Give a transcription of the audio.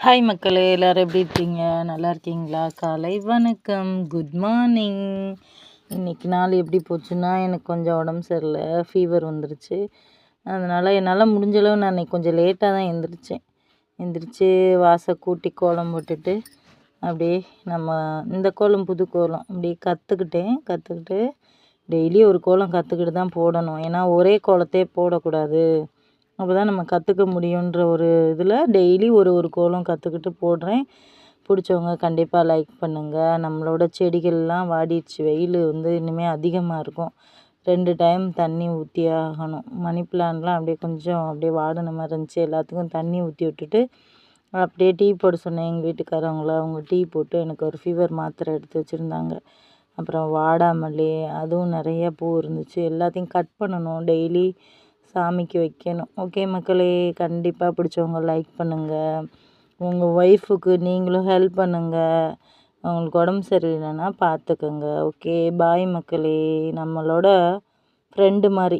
Hi மக்களே, எல்லோரும் எப்படி இருக்கீங்க? நல்லா இருக்கீங்களா? காலை வணக்கம், குட் மார்னிங். இன்றைக்கி நாள் எப்படி போச்சுன்னா, எனக்கு கொஞ்சம் உடம்பு சரியில்லை, ஃபீவர் வந்துருச்சு. அதனால் என்னால் முடிஞ்சளவு நான் இன்றைக்கி கொஞ்சம் லேட்டாக தான் எந்திரிச்சு வாசல் கூட்டி கோலம் போட்டுட்டு அப்படியே நம்ம இந்த கோலம் புது கோலம் அப்படியே கற்றுக்கிட்டு டெய்லி ஒரு கோலம் கற்றுக்கிட்டு தான் போடணும். ஏன்னா ஒரே கோலத்தையே போடக்கூடாது. அப்போ தான் நம்ம கற்றுக்க முடியுன்ற ஒரு இதில் டெய்லி ஒரு கோலம் கற்றுக்கிட்டு போடுறேன். பிடிச்சவங்க கண்டிப்பாக லைக் பண்ணுங்கள். நம்மளோட செடிகள்லாம் வாடிடுச்சு, வெயில் வந்து இனிமேல் அதிகமாக இருக்கும். 2 டைம் தண்ணி ஊற்றி ஆகணும். மணி பிளான்ட்லாம் அப்படியே கொஞ்சம் அப்படியே வாடின மாதிரி இருந்துச்சு. எல்லாத்துக்கும் தண்ணி ஊற்றி விட்டுட்டு அப்படியே டீ போட சொன்னேன் எங்கள் வீட்டுக்காரவங்கள. அவங்க டீ போட்டு எனக்கு ஒரு ஃபீவர் மாத்திரை எடுத்து வச்சுருந்தாங்க. அப்புறம் வாடாமல்லி, அதுவும் நிறைய பூ இருந்துச்சு. எல்லாத்தையும் கட் பண்ணணும், டெய்லி சாமிக்கு வைக்கணும். ஓகே மக்களே, கண்டிப்பாக பிடிச்சவங்க லைக் பண்ணுங்கள். உங்கள் ஒய்ஃபுக்கு நீங்களும் ஹெல்ப் பண்ணுங்கள். அவங்களுக்கு உடம்பு சரியில்லைன்னா பார்த்துக்கோங்க. ஓகே, பாய் மக்களே. நம்மளோட ஃப்ரெண்டு மாதிரி.